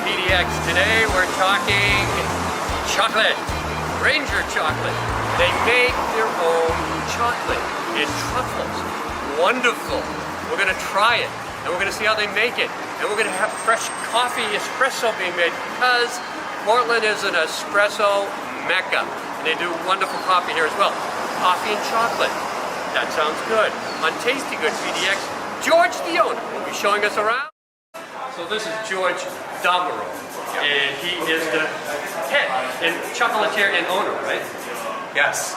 PDX. Today we're talking chocolate, Ranger chocolate. They make their own chocolate in truffles. Wonderful. We're gonna try it and we're gonna see how they make it. And we're gonna have fresh coffee, espresso being made because Portland is an espresso mecca. And they do wonderful coffee here as well. Coffee and chocolate. That sounds good. On Tasty Good PDX, George the owner will be showing us around. So this is George Domero, and he is the head and chocolatier and owner, right? Yes.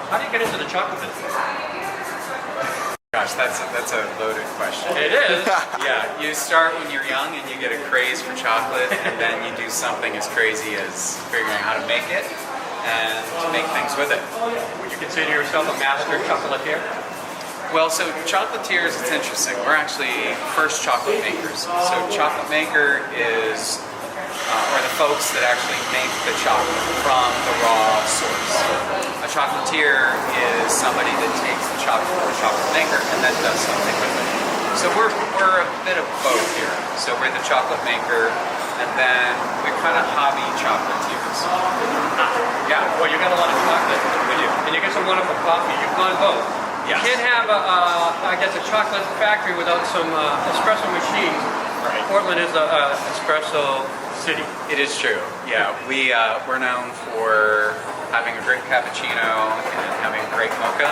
How do you get into the chocolate business? Gosh, that's a loaded question. It is. Yeah, you start when you're young and you get a craze for chocolate, and then you do something as crazy as figuring out how to make it and to make things with it. Would you consider yourself a master chocolatier? Well, so chocolatiers, it's interesting. We're actually first chocolate makers. So chocolate maker is, are the folks that actually make the chocolate from the raw source. A chocolatier is somebody that takes the chocolate from a chocolate maker and then does something with it. So we're a bit of both here. So we're the chocolate maker, and then we're kind of hobby chocolatiers. Yeah, well, you got a lot of chocolate. We do. And you get some wonderful coffee. You've gone both. Yes. You can't have, I guess, a chocolate factory without some espresso machines. Right. Portland is an espresso city. It is true. Yeah, we're known for having a great cappuccino and having a great mocha.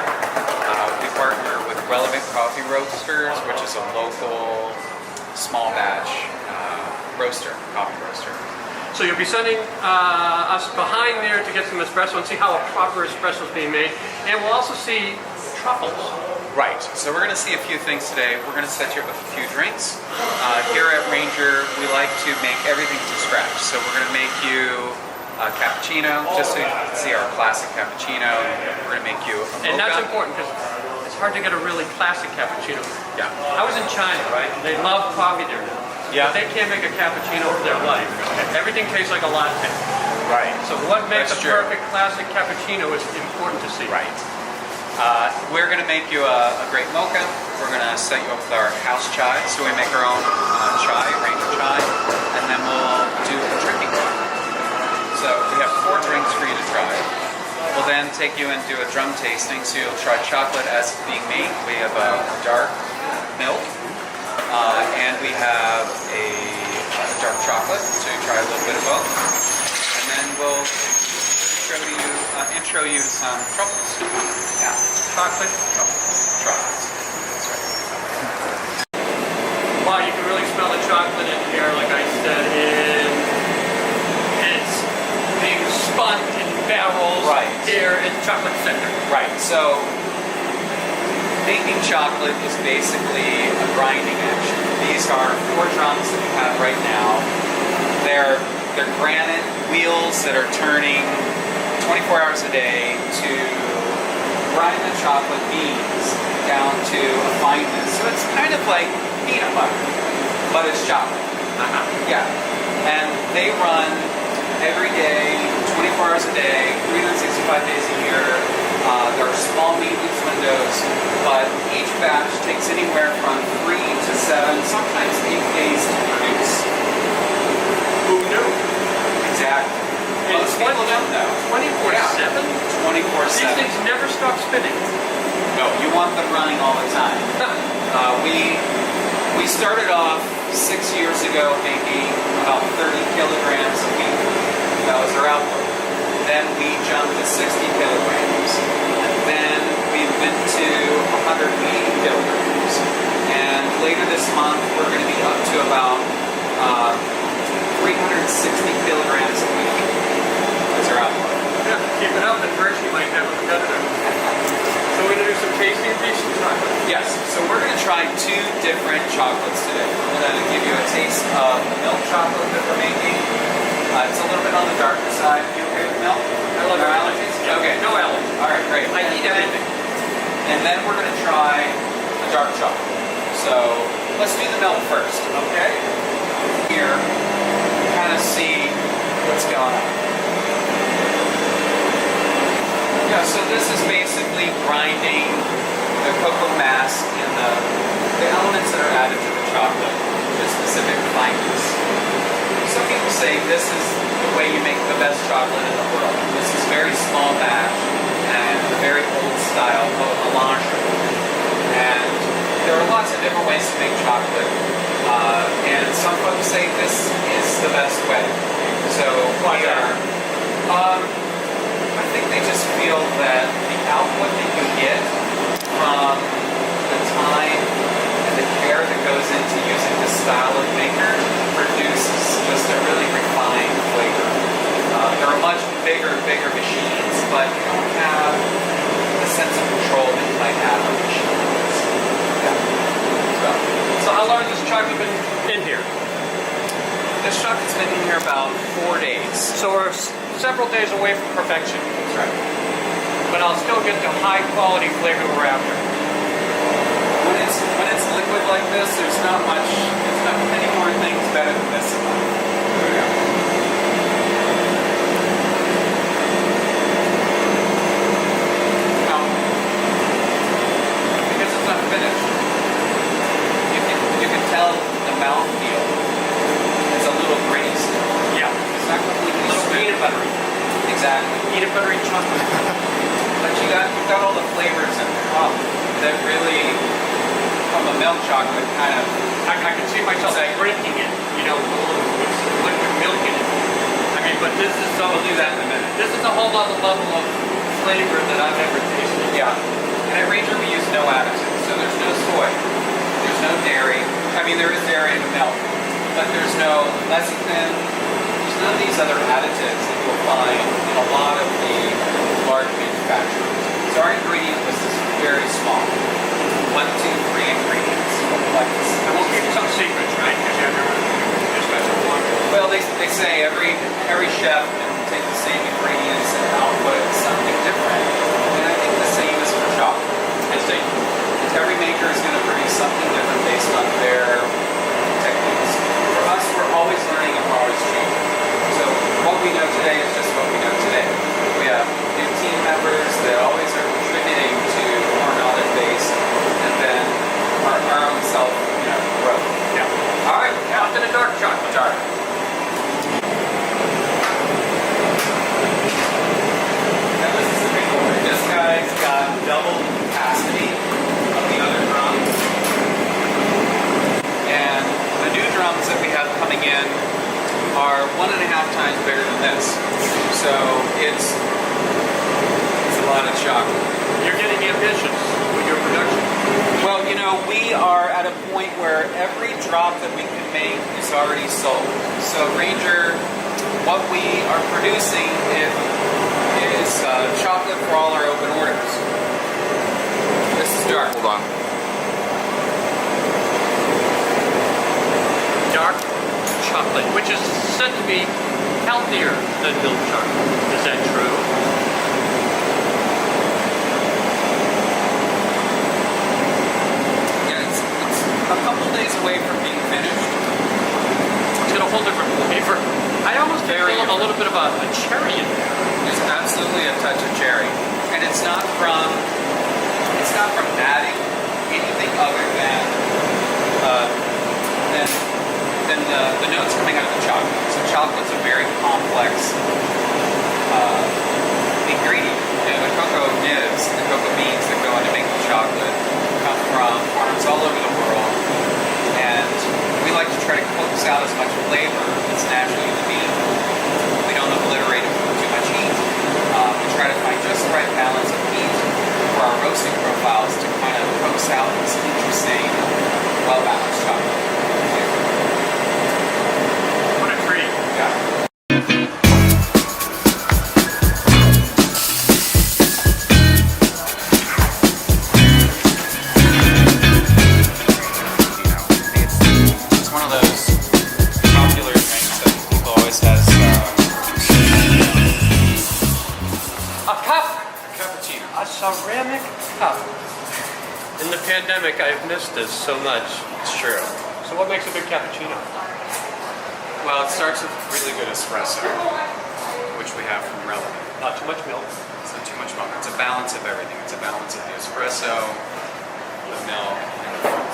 We partner with Relevant Coffee Roasters, which is a local small batch coffee roaster. So you'll be sending us behind there to get some espresso and see how a proper espresso is being made. And we'll also see truffles. Right, so we're going to see a few things today. We're going to set you up with a few drinks. Here at Ranger, we like to make everything from scratch. So we're going to make you a cappuccino, just so you can see our classic cappuccino. We're going to make you a mocha. And that's important because it's hard to get a really classic cappuccino. Yeah. I was in China, right? They love coffee there now. Yeah. But they can't make a cappuccino for their life. Everything tastes like a latte. Right. So what makes That's a true. perfect classic cappuccino is important to see. Right. We're going to make you a great mocha. We're going to set you up with our house chai. So we make our own chai, Ranger chai, and then we'll do a drinking chai. So we have 4 drinks for you to try. We'll then take you and do a drum tasting. So you'll try chocolate as it's being made. We have a dark milk, and we have a dark chocolate. So you try a little bit of both, and then we'll intro you to some truffles. Yeah. Chocolate, Truffles. That's right. wow, you can really smell the chocolate in here, like I said, and it's being spun in barrels here in Chocolate Center. Right. So making chocolate is basically a grinding action. These are 4 drums that we have right now. They're granite wheels that are turning 24 hours a day to grind the chocolate beans down to a fineness. So it's kind of like peanut butter, but it's chocolate. Yeah. And they run every day, 24 hours a day, 365 days a year. There are small maintenance windows, but each batch takes anywhere from 3 to 7, sometimes 8 days to produce. Who knew? Exactly. Most people don't know. 24/7? 24/7. These things never stop spinning. No, you want them running all the time. We started off 6 years ago making about 30 kilograms a week. That was our output. Then we jumped to 60 kilograms. And then we went to 180 kilograms. And later this month, we're going to be up to about 360 kilograms a week. That's our output. Yeah, keep it up and first you might have a competitor. So we're going to do some tasting of these chocolate. Yes, so we're going to try 2 different chocolates today. I'm going to give you a taste of the milk chocolate that we're making. It's a little bit on the darker side. You okay with milk? I love allergies. Yeah. Okay. No allergies. All right, great. I eat everything. And then we're going to try the dark chocolate. So let's do the milk first, okay? Here, kind of see what's going on. Yeah, so this is basically grinding the cocoa mass and the elements that are added to the chocolate to a specific fineness. some people say this is the way you make the best chocolate in the world. This is very small batch and a very old style called melange. And there are lots of different ways to make chocolate. And some folks say this is the best way. So Why that? I think they just feel that the output that you get from the time and the care that goes into using this style of maker produces just a really refined flavor. There are much bigger machines, but you don't have the sense of control that you might have on machines. So how long has this chocolate been in here? This chocolate's been in here about 4 days. So we're several days away from perfection. That's right. But I'll still get the high quality flavor we're after. When it's liquid like this, there's not many more things better than this. Now, because it's not finished, you can tell the mouthfeel. It's a little gritty still. Yeah. It's not completely A little sweet. peanut buttery. Exactly. Peanut buttery chocolate. But you've got all the flavors in there that really, from a milk chocolate, kind of. I can see myself drinking it, you know, with some liquid milk in it. I mean, but this is We'll do that in a minute. This is a whole other level of flavor that I've ever tasted. Yeah. And at Ranger we use no additives, so there's no soy, there's no dairy. I mean, there is dairy in the milk, but there's no lecithin. There's none of these other additives that you'll find in a lot of the large manufacturers. So our ingredient list is very small. 1, 2, 3 ingredients. Like this. And we'll keep some secrets, right? Because you have your special one. Well, they say every chef can take the same ingredients and output something different. And I think the same is for chocolate. Every maker is going to produce something different based on their techniques. For us, we're always learning and we're always changing. So what we know today is just what we know today. We have new team members that always are contributing to our knowledge base, and then our own self, growth. Yeah. All right, now to the dark chocolate. Dark. Now this is the big one. This guy's got double the capacity of the other drum. And the new drums that we have coming in are 1.5 times bigger than this. So it's a lot of chocolate. You're getting ambitious with your production. Well, we are at a point where every drop that we can make is already sold. So Ranger, what we are producing is chocolate for all our open orders. This is dark. Hold on. Dark chocolate, which is said to be healthier than milk chocolate. Is that true? A couple days away from being finished. It's got a whole different flavor. I almost feel a little bit of a cherry in there. There's absolutely a touch of cherry, and it's not from adding anything other than the notes coming out of the chocolate. So chocolate's a very complex ingredient. The cocoa nibs, the cocoa beans that go into making chocolate, come from farms all over the world, and we like to try to coax out as much flavor as naturally in the bean. We don't obliterate it with too much heat. We try to find just the right balance of heat for our roasting profiles to kind of coax out this interesting, well-balanced chocolate. What a treat. Yeah. Ceramic cup. In the pandemic, I've missed this so much. It's true. So what makes a good cappuccino? Well, it starts with really good espresso, which we have from Relevant. Not too much milk. It's not too much milk. It's a balance of everything. It's a balance of the espresso, the milk, and the fruit.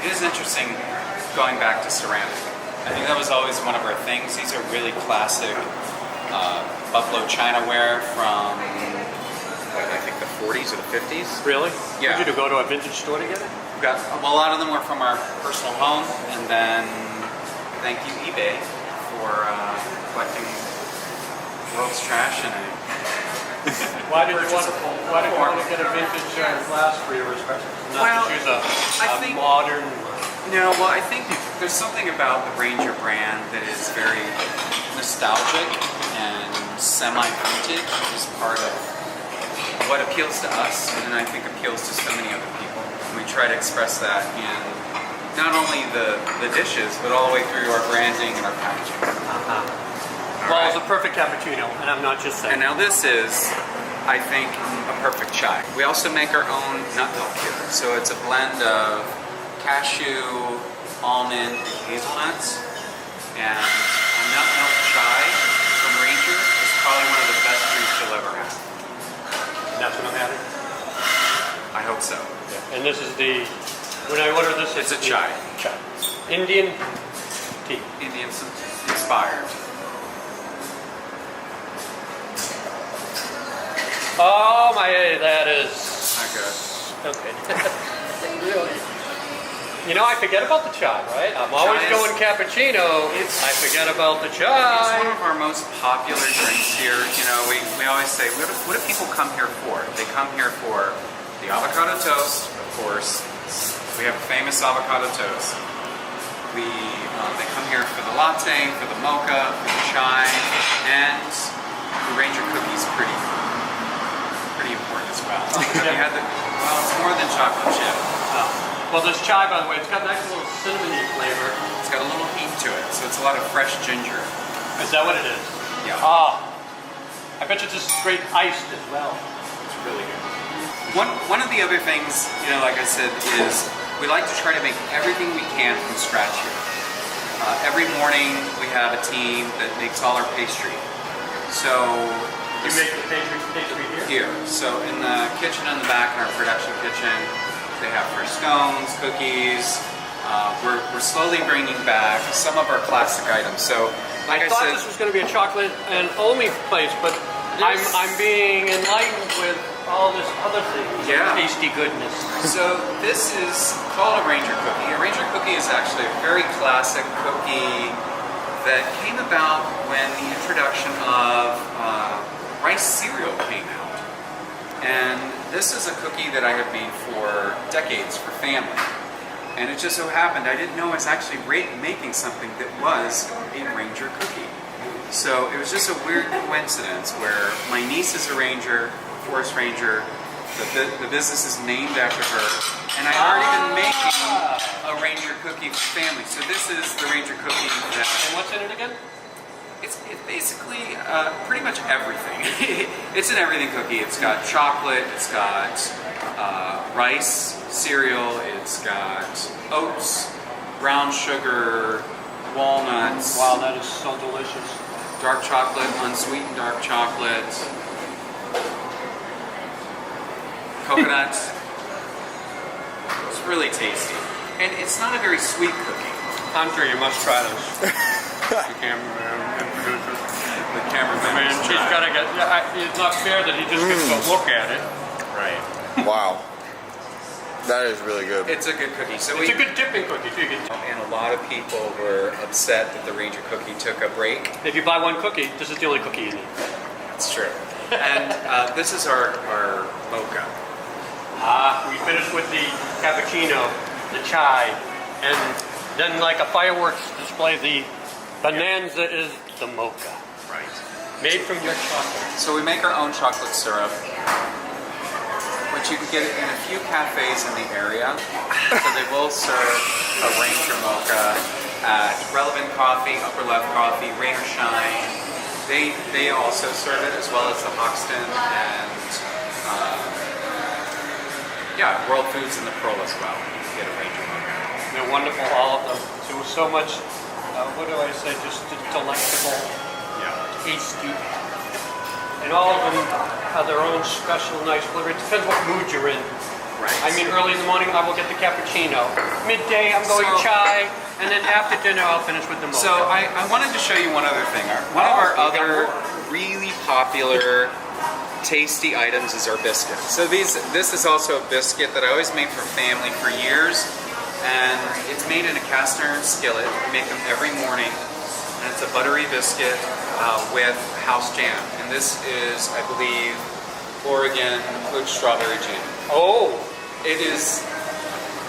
It is interesting. going back to ceramic. I think that was always one of our things. These are really classic buffalo chinaware from, I think the 40s or the 50s. Really? Yeah. Did you go to a vintage store to get it? Well, a lot of them were from our personal home, and then thank you eBay for collecting world's trash and Why did you want to get a vintage glass for your respective? Not to choose a modern. No, well, I think there's something about the Ranger brand that is very nostalgic and semi-vintage, which is part of what appeals to us, and I think appeals to so many other people. And we try to express that in not only the dishes, but all the way through our branding and our packaging. Well, it's a perfect cappuccino, and I'm not just saying. And now this is, I think, a perfect chai. We also make our own nut milk here. So it's a blend of cashew, almond, and hazelnuts. And a nut milk chai from Ranger is probably one of the best drinks you'll ever have. And that's what I'm having? I hope so. Yeah. And this is the, when I order this, it's a chai. Chai. Indian tea. Indian inspired. Oh my, that is not good. Okay. Really? You know, I forget about the chai, right? I'm always going cappuccino. I forget about the chai. It's one of our most popular drinks here. You know, we always say, what do people come here for? They come here for the avocado toast, of course. We have a famous avocado toast. They come here for the latte, for the mocha, for the chai, and the Ranger cookie's pretty important as well. Well, it's more than chocolate chip. Oh. Well, this chai, by the way, it's got a nice little cinnamony flavor. It's got a little heat to it, so it's a lot of fresh ginger. Is that what it is? Yeah. Ah, I bet you this is straight iced as well. It's really good. One of the other things, you know, like I said, is we like to try to make everything we can from scratch here. Every morning we have a team that makes all our pastry. So you make the pastry here? Here. So in the kitchen in the back, in our production kitchen, they have fresh scones, cookies. We're slowly bringing back some of our classic items. So, like I thought said, this was going to be a chocolate and only place, but I'm being enlightened with all this other thing. Yeah. Tasty goodness. So this is called a Ranger cookie. A Ranger cookie is actually a very classic cookie that came about when the introduction of rice cereal came out. And this is a cookie that I have made for decades for family. And it just so happened I didn't know I was actually making something that was a Ranger cookie. So it was just a weird coincidence where my niece is a Ranger, Forest Ranger, the business is named after her, and I already been making a Ranger cookie for family. So this is the Ranger cookie. And what's in it again? It's basically pretty much everything. It's an everything cookie. It's got chocolate, it's got rice, cereal, it's got oats, brown sugar, walnuts. Wow, that is so delicious. Dark chocolate, unsweetened dark chocolate, coconut. It's really tasty. And it's not a very sweet cookie. Hunter, you must try this. The cameraman introduces. The cameraman. I mean, he's got to get. It's not fair that he just gets to look at it. Right. Wow. That is really good. It's a good cookie. So it's a good dipping cookie too. And a lot of people were upset that the Ranger cookie took a break. If you buy one cookie, this is the only cookie you need. That's true. And this is our mocha. We finished with the cappuccino, the chai, and then like a fireworks display, the bonanza is the mocha. Right. Made from your chocolate. So we make our own chocolate syrup, which you can get in a few cafes in the area. So they will serve a Ranger mocha at Relevant Coffee, Upper Left Coffee, Rain or Shine. They also serve it, as well as the Hoxton and World Foods and the Pearl as well. You can get a Ranger mocha. They're wonderful, all of them. There was so much, what do I say, just delectable, tasty. And all of them have their own special, nice flavor. It depends what mood you're in. Right. I mean, early in the morning, I will get the cappuccino. Midday, I'm going chai. And then after dinner, I'll finish with the mocha. So I wanted to show you one other thing. One of our other really popular tasty items is our biscuit. So this is also a biscuit that I always made for family for years, and it's made in a cast iron skillet. We make them every morning, and it's a buttery biscuit with house jam. And this is, I believe, Oregon with strawberry jam. Oh, It is.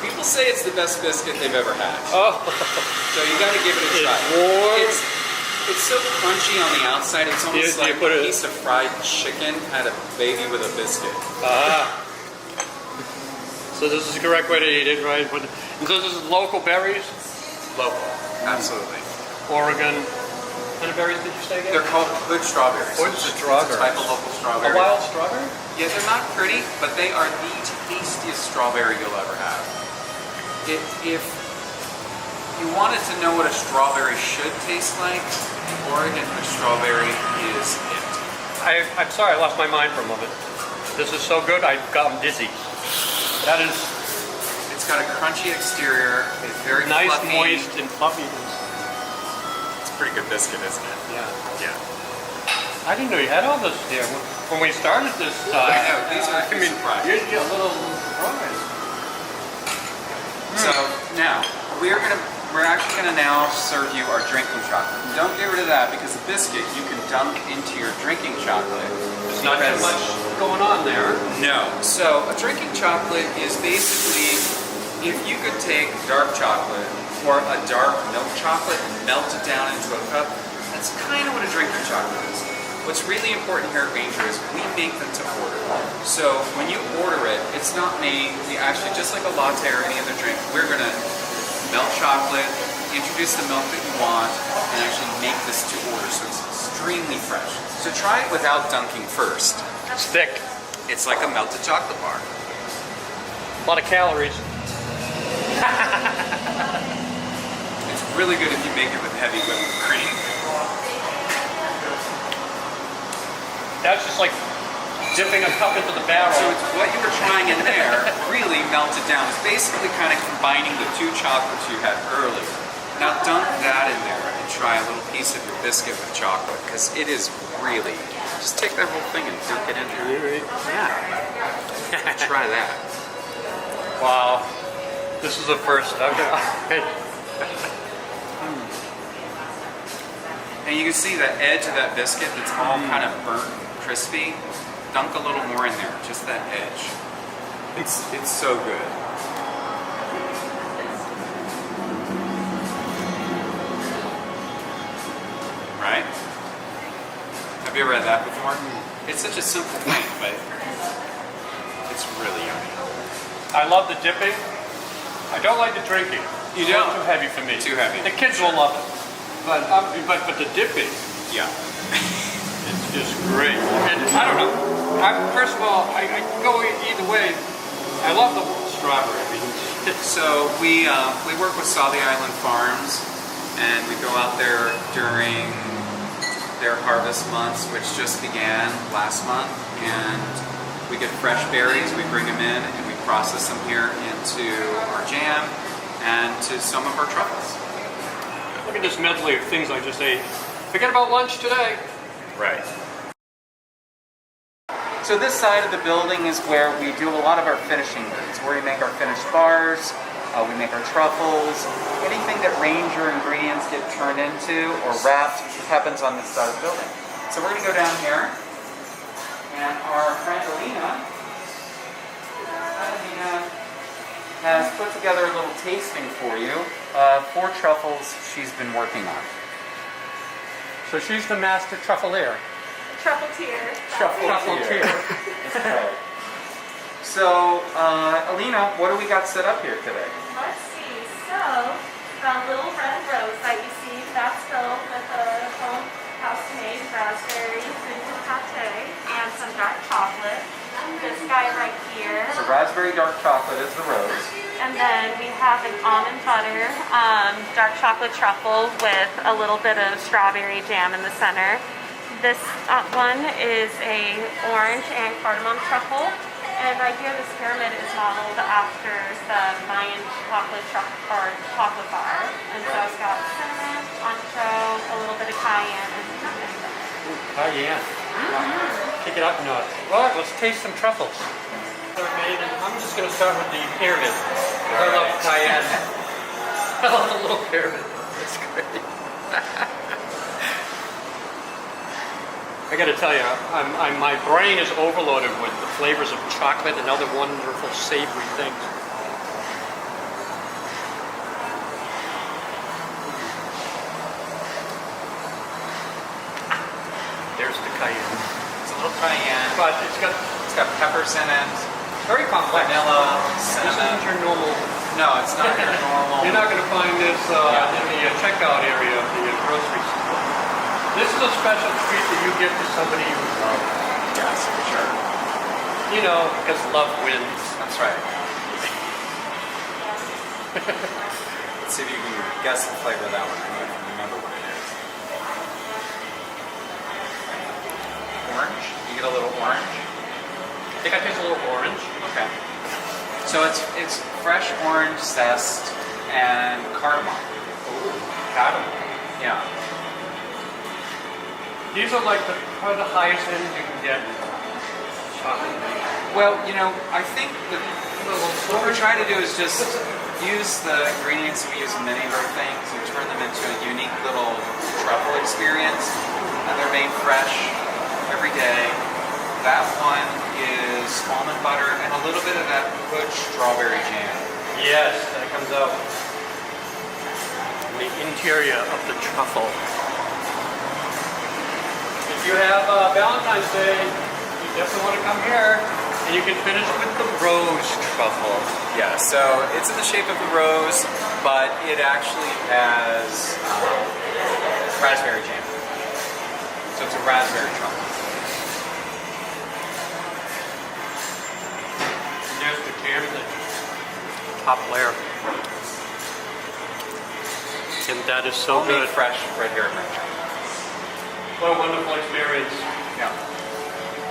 People say it's the best biscuit they've ever had. oh, So you got to give it a It's try. warm. It's so crunchy on the outside. It's almost You like put a it- piece of fried chicken had a baby with a biscuit. So this is the correct way to eat it, right? And so this is local berries, Local, absolutely. Oregon. What kind of berries did you say again? They're called hood strawberries. Hood It's a strawberries. type of local A strawberry. wild strawberry? Yeah, they're not pretty, but they are the tastiest strawberry you'll ever have. If you wanted to know what a strawberry should taste like, Oregon hood strawberry is it. I'm sorry, I lost my mind for a moment. This is so good, I'm dizzy. That is It's got a crunchy exterior. It's very nice, fluffy. moist, and fluffy. It's a pretty good biscuit, isn't it? Yeah. Yeah. I didn't know you had all this there. When we started this, I know, these are I mean, surprise. you're a little surprised. So now we're actually gonna now serve you our drinking chocolate. Don't get rid of that because the biscuit you can dunk into your drinking chocolate. There's not too much going on there. No. So a drinking chocolate is basically if you could take dark chocolate or a dark milk chocolate and melt it down into a cup. That's kind of what a drinking chocolate is. What's really important here at Ranger is we make them to order. So when you order it, it's not made, we actually, just like a latte or any other drink, we're gonna melt chocolate, introduce the milk that you want, and actually make this to order. So it's extremely fresh. So try it without dunking first. It's thick. It's like a melted chocolate bar. A lot of calories. It's really good if you make it with heavy whipped cream. That's just like dipping a cup into the barrel. So it's what you were trying in there really melted down. It's basically kind of combining the two chocolates you had earlier. Now dunk that in there and try a little piece of your biscuit with chocolate because it is really, just take that whole thing and dunk it in there. Yeah. Try that. Wow. This is the first. And you can see the edge of that biscuit that's all kind of burnt, crispy. Dunk a little more in there, just that edge. It's so good. Right? Have you ever had that before? It's such a simple thing, but it's really yummy. I love the dipping. I don't like the drinking. You It's don't? too heavy for me. Too heavy. The kids will love it. But the dipping, Yeah. it's just great. And I don't know. First of all, I can go either way. I love the strawberry. I mean, So we work with Saudi Island Farms, and we go out there during their harvest months, which just began last month, and we get fresh berries, we bring them in, and we process them here into our jam and to some of our truffles. look at this medley of things I just ate. Forget about lunch today. Right. So this side of the building is where we do a lot of our finishing goods, where we make our finished bars, we make our truffles, anything that Ranger ingredients get turned into or wrapped happens on this side of the building. So we're going to go down here, and our friend Alina has put together a little tasting for you of 4 truffles she's been working on. So she's the master truffleer. Truffleteer. Truffleteer. That's right. So, Alina, what do we got set up here today? Let's see. So, the little red rose that you see, that's filled with a home house-made raspberry fruit pate and some dark chocolate. This guy right here. So raspberry dark chocolate is the rose. And then we have an almond butter, dark chocolate truffle with a little bit of strawberry jam in the center. This one is a orange and cardamom truffle. And right here, this pyramid is modeled after the Mayan chocolate bar. And so it's got cinnamon, ancho, a little bit of cayenne, and nutmeg. Cayenne. Kick it up a notch. Well, let's taste some truffles. I'm just going to start with the pyramid. I love cayenne. I love the little pyramid. It's great. I got to tell you, my brain is overloaded with the flavors of chocolate and other wonderful savory things. There's the cayenne. It's a little cayenne, But it's got peppers in it, very complex. vanilla, This cinnamon. isn't your normal. No, it's not your normal. You're not going to find this in the checkout area of the grocery store. This is a special treat that you give to somebody you love. Yes, for sure. You know, because love wins. That's right. Let's see if you can guess the flavor of that one. I don't know if you remember what it is. Orange? You get a little orange? I think I taste a little orange. Okay. So it's fresh orange zest and cardamom. Ooh, cardamom. Yeah. These are like probably the highest end you can get in chocolate. Well, you know, I think that what we're trying to do is just use the ingredients we use in many of our things and turn them into a unique little truffle experience. And they're made fresh every day. That one is almond butter and a little bit of that good strawberry jam. Yes, that comes out in the interior of the truffle. If you have Valentine's Day, you definitely want to come here, and you can finish with the rose truffle. Yeah, so it's in the shape of the rose, but it actually has raspberry jam. So it's a raspberry truffle. There's the jam, the top layer. And that is so Homemade good. fresh right here in Richmond. What a wonderful experience. Yeah.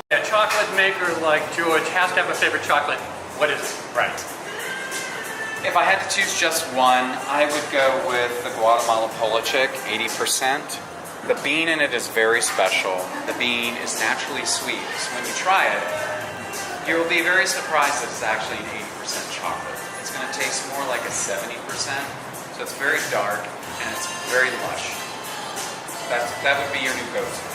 A chocolate maker like George has to have a favorite chocolate. What is it? Right. If I had to choose just one, I would go with the Guatemala Polachick, 80%. The bean in it is very special. The bean is naturally sweet. So when you try it, you will be very surprised that it's actually an 80% chocolate. It's going to taste more like a 70%. So it's very dark and it's very lush. That would be your new go-to.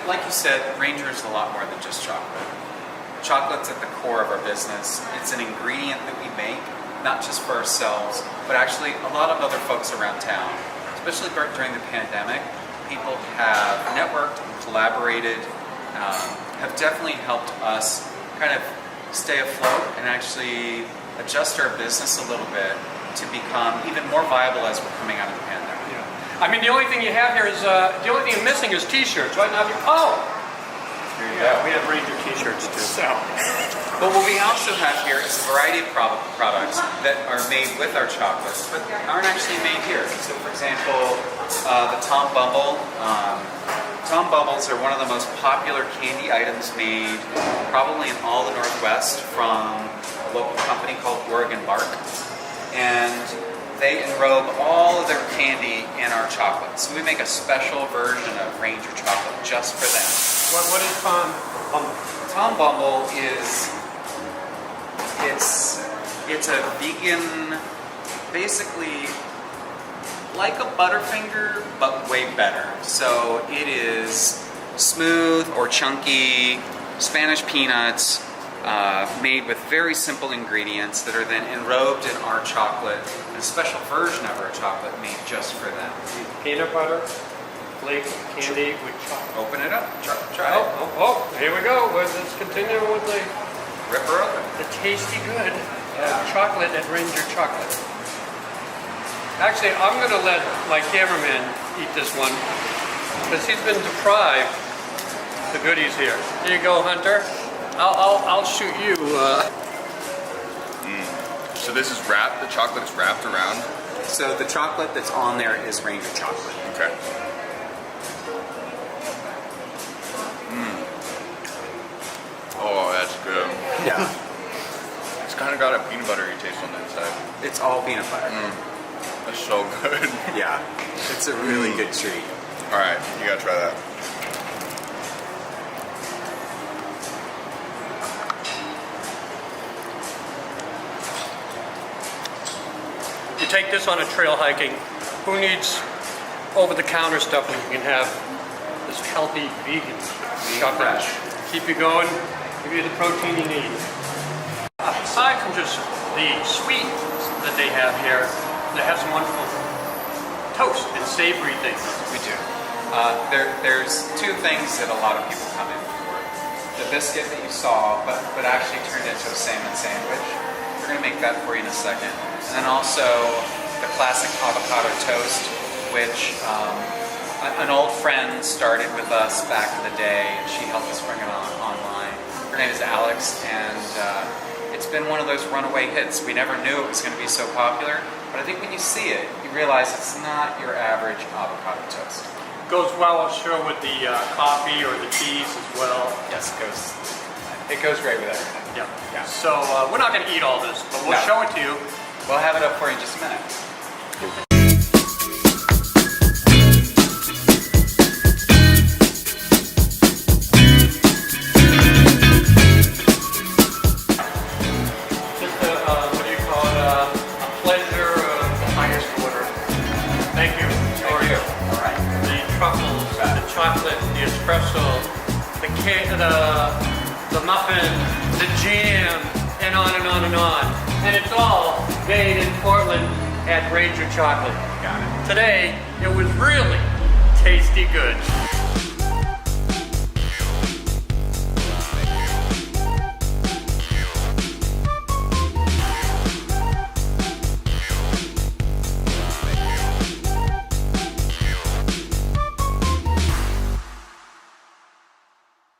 Like you said, Ranger is a lot more than just chocolate. Chocolate's at the core of our business. It's an ingredient that we make, not just for ourselves, but actually a lot of other folks around town. Especially during the pandemic, people have networked and collaborated, have definitely helped us kind of stay afloat and actually adjust our business a little bit to become even more viable as we're coming out of the pandemic. Yeah. I mean, the only thing you have here is, the only thing you're missing is t-shirts. Right now, Here you yeah, go. we have Ranger t-shirts too. So. But what we also have here is a variety of products that are made with our chocolates, but aren't actually made here. So, for example, the Tom Bumble. Tom Bubbles are one of the most popular candy items made probably in all the Northwest from a local company called Oregon Bark. And they enrobe all of their candy in our chocolate. So we make a special version of Ranger chocolate just for them. What is Tom Bumble? Tom Bumble is it's a vegan, basically like a Butterfinger, but way better. So it is smooth or chunky Spanish peanuts made with very simple ingredients that are then enrobed in our chocolate, and a special version of our chocolate made just for them. Peanut butter, flake candy with chocolate. Open it up, try it. Oh, here we go. Let's continue with the Rip her open. tasty good Yeah. chocolate at Ranger Chocolate. Actually, I'm going to let my cameraman eat this one because he's been deprived the goodies here. Here you go, Hunter. I'll shoot you. So this is wrapped, the chocolate is wrapped around. So the chocolate that's on there is Ranger chocolate. Okay. Yeah. It's kind of got a peanut buttery taste on the inside. It's all peanut butter. That's so good. Yeah. It's a really good treat. All right, you gotta try that. You take this on a trail hiking. Who needs over-the-counter stuff when you can have this healthy vegan chocolate? fresh. Keep you going, give you the protein you need. Aside from just the sweet that they have here, they have some wonderful toast and savory things. We do. There's two things that a lot of people come in for. The biscuit that you saw, but actually turned into a salmon sandwich. We're going to make that for you in a second. And then also the classic avocado toast, which an old friend started with us back in the day, and she helped us bring it online. Her name is Alex, and it's been one of those runaway hits. We never knew it was going to be so popular, but I think when you see it, you realize it's not your average avocado toast. Goes well, I'm sure, with the coffee or the teas as well. Yes, it goes great with everything. Yeah. So we're not going to eat all this, but we'll No. show it to you. We'll have it up for you in just a minute. Just what do you call it? A pleasure of the highest order. Thank you. Thank you. All right. The truffles, the chocolate, the espresso, the cake, the muffin, the jam, and on and on and on. And it's all made in Portland at Ranger Chocolate. Got it. Today, it was really tasty good.